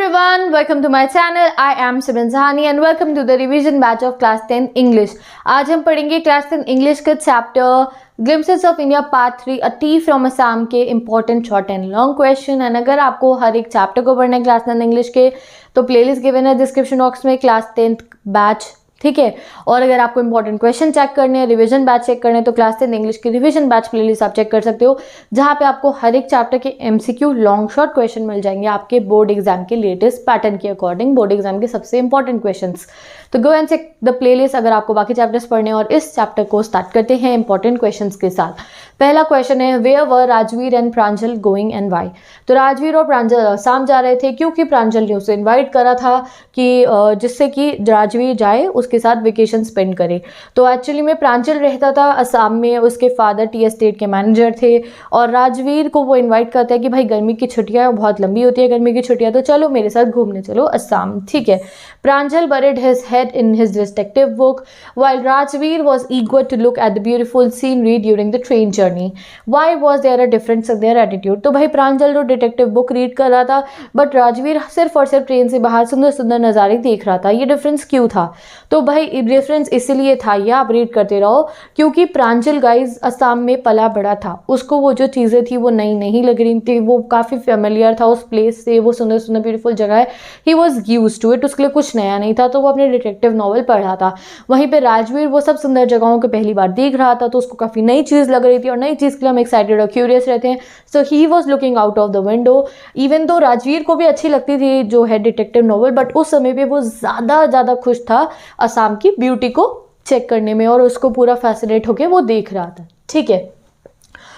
everyone, welcome to my channel. I am Simran Sahani and welcome to the revision batch of class 10 English. आज हम पढ़ेंगे class 10 English का chapter Glimpses of India part 3 A Tea from Assam के important short and long question. and अगर आपको हर एक chapter को पढ़ना है class 10 English के तो playlist given है description box में class 10th batch, ठीक है। और अगर आपको इंपॉर्टेंट क्वेश्चन चेक करने हैं, रिवीजन बैच चेक करने हैं तो क्लास 10 इंग्लिश की रिवीजन बैच प्लेलिस्ट आप चेक कर सकते हो, जहां पे आपको हर एक चैप्टर के एमसीक्यू लॉन्ग शॉर्ट क्वेश्चन मिल जाएंगे आपके बोर्ड एग्जाम के लेटेस्ट पैटर्न के अकॉर्डिंग, बोर्ड एग्जाम के सबसे इंपॉर्टेंट क्वेश्चंस। तो go and check the playlist अगर आपको बाकी चैप्टर्स पढ़ने हैं। और इस चैप्टर को स्टार्ट करते हैं इंपॉर्टेंट क्वेश्चन के साथ। पहला क्वेश्चन है where were Rajveer and Pranjal going and why. तो राजवीर और प्रांजल असम जा रहे थे क्योंकि प्रांजल ने उसे इन्वाइट करा था कि जिससे कि राजवीर जाए उसके साथ वेकेशन स्पेंड करे। तो एक्चुअली में प्रांजल रहता था असम में, उसके फादर टी एस्टेट के मैनेजर थे और राजवीर को वो इन्वाइट करता है कि भाई गर्मी की छुट्टियां बहुत लंबी होती है, गर्मी की छुट्टियां तो चलो मेरे साथ घूमने चलो असम, ठीक है। प्रांजल buried his head in his detective book while Rajveer was eager to look at the beautiful scenery during the train journey. Why was there a difference in their attitude? तो भाई प्रांजल जो डिटेक्टिव बुक रीड कर रहा था but Rajveer सिर्फ और सिर्फ train से बाहर सुंदर सुंदर नज़ारे देख रहा था। ये डिफरेंस क्यों था? तो भाई डिफरेंस इसलिए था, ये आप रीड करते रहो, क्योंकि प्रांजल गाइज असम में पला बड़ा था, उसको वो जो चीज़ें थी वो नई नहीं लग रही थी, वो काफ़ी फेमिलियर था उस प्लेस से, वो सुंदर सुंदर ब्यूटीफुल जगह है, he was used to it, उसके लिए कुछ नया नहीं था, तो वो अपने डिटेक्टिव नॉवल पढ़ रहा था। वहीं पे राजवीर वो सब सुंदर जगहों को पहली बार देख रहा था तो उसको काफ़ी नई चीज़ लग रही थी और नई चीज़ के लिए हम एक्साइटेड और क्यूरियस रहते हैं। So he was looking out of the window. Even तो राजवीर को भी अच्छी लगती थी जो है डिटेक्टिव नॉवल, बट उस समय पे वो ज़्यादा खुश था असम की ब्यूटी को चेक करने में और उसको पूरा फैसिनेट होकर वो देख रहा था, ठीक है।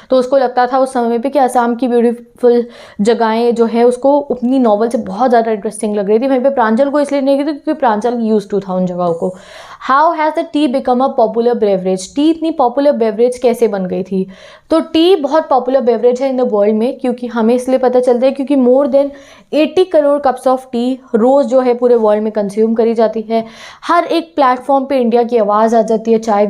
तो उसको लगता था उस समय पे कि असम की ब्यूटीफुल जगहें जो है उसको अपनी नॉवल से बहुत ज़्यादा इंटरेस्टिंग लग रही थी। वहीं पे प्रांजल को इसलिए नहीं की थी क्योंकि प्रांजल यूज टू था उन जगहों को। How has the T become a popular beverage. T इतनी पॉपुलर बेवरेज कैसे बन गई थी? तो टी बहुत पॉपुलर बेवरेज है इन द वर्ल्ड में, क्योंकि हमें इसलिए पता चलता है क्योंकि more than 80 crore cups of tea रोज़ जो है पूरे वर्ल्ड में कंज्यूम करी जाती है। हर एक प्लेटफॉर्म पे इंडिया की आवाज़ आ जाती है चाय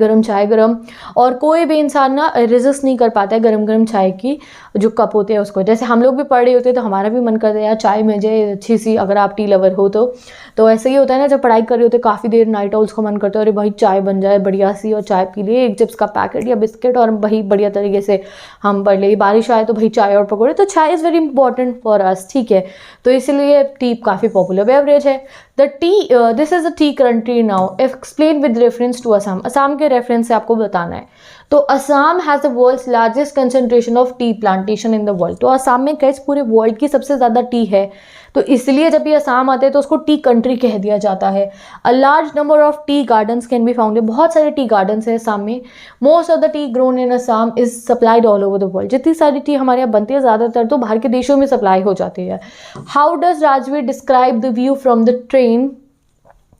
गरम, और कोई भी इंसान ना रेजिस्ट नहीं कर पाता है गरम चाय की जो कप होते हैं उसको। जैसे हम लोग भी पढ़ रहे होते हैं तो हमारा भी मन करता है यार चाय मिल जाए अच्छी सी, अगर आप टी लवर हो तो ऐसे ही होता है ना, जब पढ़ाई कर रहे होते काफ़ी देर नाइट आउल्स को मन करता है अरे भाई चाय बन जाए बढ़िया सी और चाय पी लिए, एक चिप्स का पैकेट या बिस्किट और भाई बढ़िया तरीके से हम पढ़ ले। बारिश आए तो भाई चाय और पकौड़े, तो chai is very important for us, ठीक है। तो इसलिए टी काफ़ी पॉपुलर बेवरेज है। The tea this is a tea country now explain with reference to Assam. Assam के रेफरेंस से आपको बताना है। तो Assam has the world's largest concentration of tea plantation in the world. तो असम में कैसे पूरे वर्ल्ड की सबसे ज़्यादा टी है, तो इसलिए जब ये असम आते हैं तो उसको टी कंट्री कह दिया जाता है। A large number of tea gardens can be found. बहुत सारे टी गार्डन्स हैं असम में। Most of the T grown in Assam is supplied all over the world. जितनी सारी टी हमारे यहाँ बनती है ज़्यादातर तो बाहर के देशों में सप्लाई हो जाती है। How does Rajveer describe the view from the train.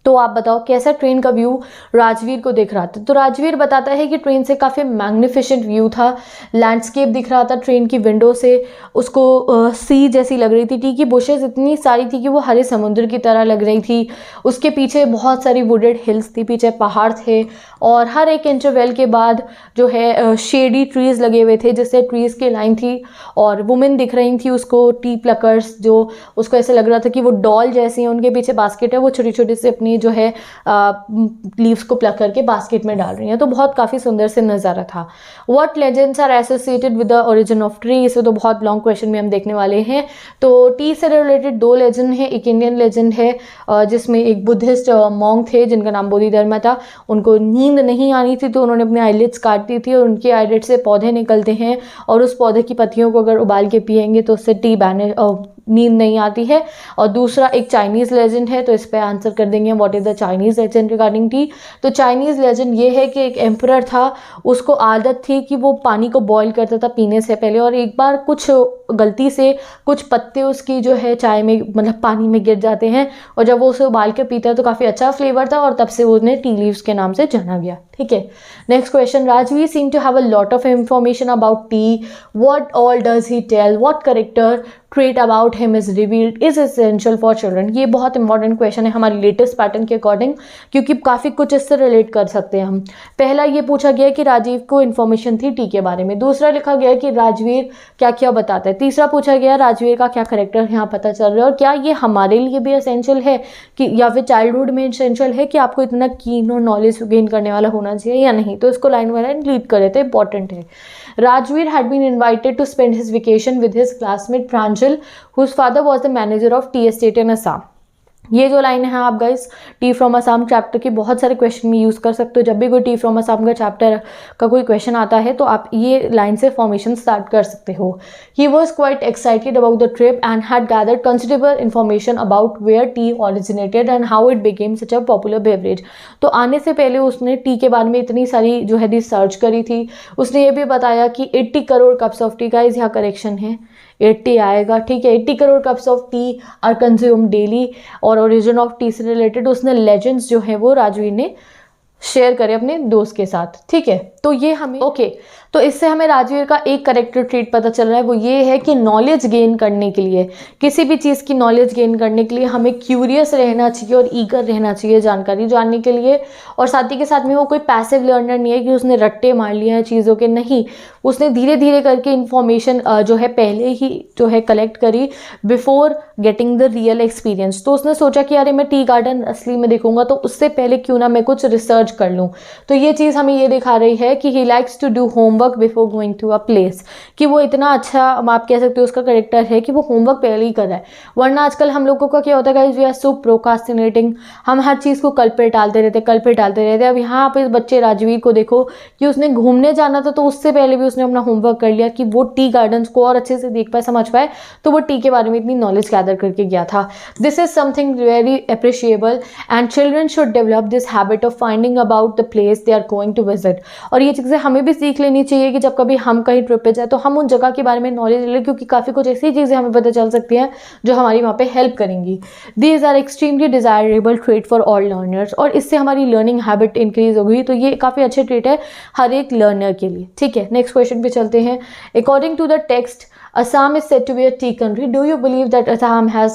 तो आप बताओ कैसा ट्रेन का व्यू राजवीर को दिख रहा था। तो राजवीर बताता है कि ट्रेन से काफ़ी मैग्निफिसेंट व्यू था, लैंडस्केप दिख रहा था ट्रेन की विंडो से, उसको सी जैसी लग रही थी, टी की बुशेस इतनी सारी थी कि वो हरे समुद्र की तरह लग रही थी। उसके पीछे बहुत सारी वुडेड हिल्स थी, पीछे पहाड़ थे और हर एक इंटरवल के बाद जो है शेडी ट्रीज़ लगे हुए थे जिससे ट्रीज़ की लाइन थी और वुमेन दिख रही थी उसको, टी प्लकर्स, जो उसको ऐसे लग रहा था कि वो डॉल जैसी हैं, उनके पीछे बास्केट है, वो छोटी छोटी से अपनी जो है लीव्स को प्लक करके बास्केट में डाल रही हैं। तो बहुत काफ़ी सुंदर से नज़ारा था। What legends are associated with the origin of tree. इसे तो बहुत लॉन्ग क्वेश्चन में हम देखने वाले हैं। तो टी से रिलेटेड 2 लेजेंड है। एक इंडियन लेजेंड है जिसमें एक बुद्धिस्ट मॉन्क थे जिनका नाम बोधिधर्मा था। उनको नींद नहीं आनी थी तो उन्होंने अपनी आईलिड्स काट दी थी और उनकी आईलिड से पौधे निकलते हैं और उस पौधे की पत्तियों को अगर उबाल के पिएंगे तो उससे टी नींद नहीं आती है। और दूसरा एक चाइनीज़ लेजेंड है, तो इस पर आंसर कर देंगे what is the Chinese legend regarding T. तो चाइनीज़ लेजेंड ये है कि एक एम्परर था, उसको आदत थी कि वो पानी को बॉईल करता था पीने से पहले, और एक बार कुछ गलती से कुछ पत्ते उसकी जो है चाय में मतलब पानी में गिर जाते हैं और जब वो उसे उबाल के पीता है तो काफ़ी अच्छा फ्लेवर था और तब से उन्हें टी लीव्स के नाम से जाना गया, ठीक है। Next question, Rajveer seem to have a lot of information about tea, what all does he tell, what character trait about him is revealed is essential for children। ये बहुत इंपॉर्टेंट क्वेश्चन है हमारी लेटेस्ट पैटर्न के according, क्योंकि काफ़ी कुछ इससे relate कर सकते हैं हम। पहला ये पूछा गया कि राजीव को इन्फॉर्मेशन थी टी के बारे में। दूसरा लिखा गया कि राजवीर क्या क्या बताता है। तीसरा पूछा गया राजवीर का क्या करेक्टर यहाँ पता चल रहा है और क्या ये हमारे लिए भी एसेंशियल है कि या फिर चाइल्डहुड में एसेंशियल है कि आपको इतना कीन और नॉलेज गेन करने वाला होना चाहिए या नहीं। तो इसको लाइन बाय लाइन रीड करे तो इंपॉर्टेंट है। Rajveer had been invited to spend his vacation with his classmate Pranjal, whose father was the manager of tea estate in Assam। ये जो लाइन है आप guys T from Assam chapter के बहुत सारे क्वेश्चन में यूज़ कर सकते हो। जब भी कोई टी फ्रॉम असम का चैप्टर का कोई क्वेश्चन आता है तो आप ये लाइन से फॉर्मेशन स्टार्ट कर सकते हो। He was quite excited about the trip and had gathered considerable information about where tea originated and how it became such a popular beverage. तो आने से पहले उसने टी के बारे में इतनी सारी जो है रिसर्च करी थी। उसने ये भी बताया कि 80 crore cups of T, guys यहाँ करेक्शन है 80 आएगा, ठीक है। 80 crore cups of T R consume daily. और ओरिजिन ऑफ टी से रिलेटेड उसने लेजेंड्स जो है वो राजवीर ने शेयर करे अपने दोस्त के साथ, ठीक है। तो ये हमें तो इससे हमें राजवीर का एक करेक्टर ट्रेट पता चल रहा है, वो ये है कि नॉलेज गेन करने के लिए, किसी भी चीज़ की नॉलेज गेन करने के लिए हमें क्यूरियस रहना चाहिए और ईगर रहना चाहिए जानकारी जानने के लिए। और साथ ही के साथ में वो कोई पैसिव लर्नर नहीं है कि उसने रट्टे मार लिए हैं चीज़ों के, नहीं, उसने धीरे धीरे करके इन्फॉर्मेशन जो है पहले ही जो है कलेक्ट करी before getting the real experience. तो उसने सोचा कि अरे मैं टी गार्डन असली में देखूंगा तो उससे पहले क्यों ना मैं कुछ रिसर्च कर लूँ। तो ये चीज़ हमें ये दिखा रही है कि he likes to do homework before going to a place, कि वो इतना अच्छा आप कह सकते हो उसका करेक्टर है कि वो होमवर्क पहले ही कर रहा है। वरना आजकल हम लोगों का क्या होता है guys, we are so procrastinating, हम हर चीज़ को कल पे टालते रहते। अब यहाँ पे बच्चे राजवीर को देखो कि उसने घूमने जाना था तो उससे पहले भी उसने अपना होमवर्क कर लिया कि वो टी गार्डन्स को और अच्छे से देख पाए, समझ पाए, तो वो टी के बारे में इतनी नॉलेज गैदर करके गया था। This is something very appreciable and children should develop this habit of finding about the place they are going to visit. और ये चीज़ें हमें भी सीख लेनी चाहिए कि जब कभी हम कहीं ट्रिप पे जाए तो हम उन जगह के बारे में नॉलेज ले, क्योंकि काफ़ी कुछ ऐसी चीज़ें हमें पता चल सकती हैं जो हमारी वहाँ पे हेल्प करेंगी। These are extremely desirable trait for all learners, और इससे हमारी लर्निंग हैबिट इंक्रीज होगी। तो ये काफ़ी अच्छे ट्रेट है हर एक लर्नर के लिए, ठीक है। नेक्स्ट क्वेश्चन पे चलते हैं। According to the text, Assam is said to be a tea country. Do you believe that Assam has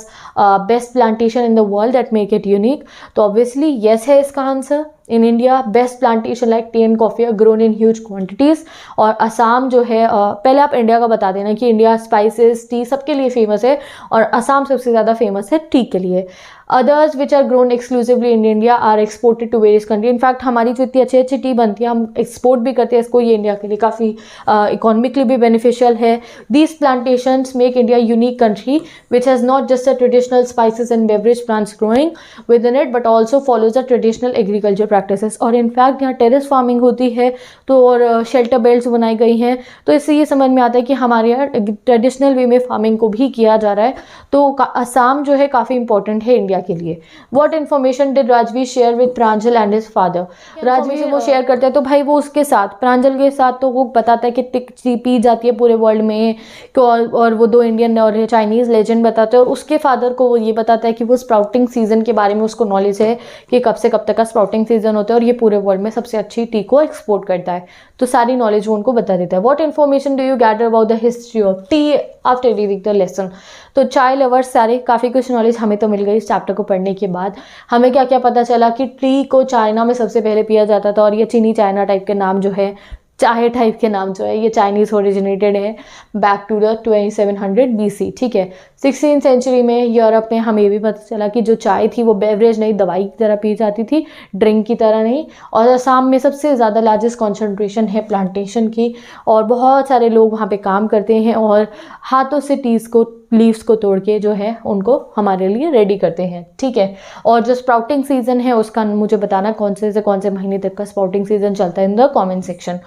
best plantation in the world that make it unique? तो obviously yes है इसका answer. In India, best plantation like tea and coffee are grown in huge quantities। और असम जो है पहले आप India का बता देना कि इंडिया स्पाइसेस टी सबके लिए फेमस है और असम सबसे ज़्यादा फेमस है टी के लिए। Others which are grown exclusively in India are exported to various country. In fact हमारी जो इतनी अच्छी अच्छी टी बनती है हम एक्सपोर्ट भी करते हैं इसको, ये इंडिया के लिए काफ़ी इकोनॉमिकली भी बेनिफिशियल है। These plantations make India unique country which has not just a traditional spices and beverage plants growing with in it but also follows the traditional agriculture practices. और इनफैक्ट यहाँ terrace farming होती है तो और shelter belts बनाई गई हैं, तो इससे ये समझ में आता है कि हमारे यहाँ ट्रेडिशनल वे में फार्मिंग को भी किया जा रहा है। तो असम जो है काफ़ी इंपॉर्टेंट है इंडिया के लिए। What information did Rajveer share with Pranjal and his father? Rajveer वो शेयर करते हैं तो भाई वो उसके साथ प्रांजल के साथ तो वो बताता है कि टी पी जाती है पूरे वर्ल्ड में, और वो 2 इंडियन और चाइनीज़ लेजेंड बताते हैं। और उसके फादर को वो ये बताता है कि वो स्प्राउटिंग सीजन के बारे में उसको नॉलेज है कि कब से कब तक का स्प्राउटिंग सीजन होता है और ये पूरे वर्ल्ड में सबसे अच्छी टी को एक्सपोर्ट करता है। तो सारी नॉलेज वो उनको बता देता है। What information do you gather about the history of T after reading the lesson? तो चाय लवर्स सारे काफ़ी कुछ नॉलेज हमें तो मिल गई इस चैप्टर को पढ़ने के बाद। हमें क्या क्या पता चला कि टी को चाइना में सबसे पहले पिया जाता था और ये चीनी चाइना टाइप के नाम जो है, चाय टाइप के नाम जो है, ये चाइनीज़ ओरिजिनेटेड है बैक टू द 2700 BC, ठीक है। 16th सेंचुरी में यूरोप में हमें भी पता चला कि जो चाय थी वो बेवरेज नहीं, दवाई की तरह पी जाती थी, ड्रिंक की तरह नहीं। और असम में सबसे ज़्यादा लार्जेस्ट कॉन्सेंट्रेशन है प्लांटेशन की और बहुत सारे लोग वहाँ पे काम करते हैं और हाथों से टीज़ को लीव्स को तोड़ के जो है उनको हमारे लिए रेडी करते हैं, ठीक है। और जो स्प्राउटिंग सीजन है उसका मुझे बताना कौन से महीने तक का स्प्राउटिंग सीजन चलता है in the comment section.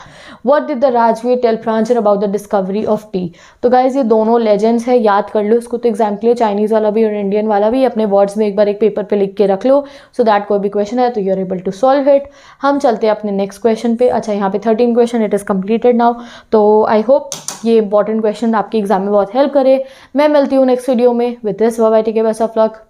What did the Rajveer tell Pranjal about the discovery of tea? तो गाइज ये दोनों लेजेंड्स है, याद कर लो इसको। तो एग्जाम के लिए चाइनीज़ वाला भी और इंडियन वाला भी अपने वर्ड्स में एक बार एक पेपर पे लिख के रख लो, सो दैट कोई भी क्वेश्चन है तो you are able to solve it. हम चलते हैं अपने नेक्स्ट क्वेश्चन पे। अच्छा, यहाँ पे 13 question, it is completed now. तो आई होप ये इंपॉर्टेंट क्वेश्चन आपके एग्जाम में बहुत हेल्प करे। मैं मिलती हूँ नेक्स्ट वीडियो में with this, bye bye, take care, best of luck.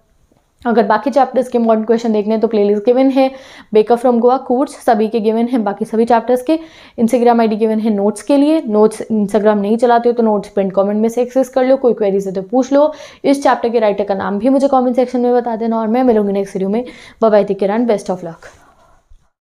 अगर बाकी चैप्टर्स के इम्पॉर्टेंट क्वेश्चन देखने हैं तो प्लेलिस्ट गिवन है, बेकर फ्रॉम गोवा, कोर्स सभी के गिवन है, बाकी सभी चैप्टर्स के। इंस्टाग्राम आईडी गिवन है नोट्स के लिए, नोट्स इंस्टाग्राम नहीं चलाते हो तो नोट्स पिन कमेंट में से एक्सेस कर लो, कोई क्वेरीज है तो पूछ लो। इस चैप्टर के राइटर का नाम भी मुझे कमेंट सेक्शन में बता देना और मैं मिलूंगी नेक्स्ट वीडियो में। Bye bye, take care and best of luck.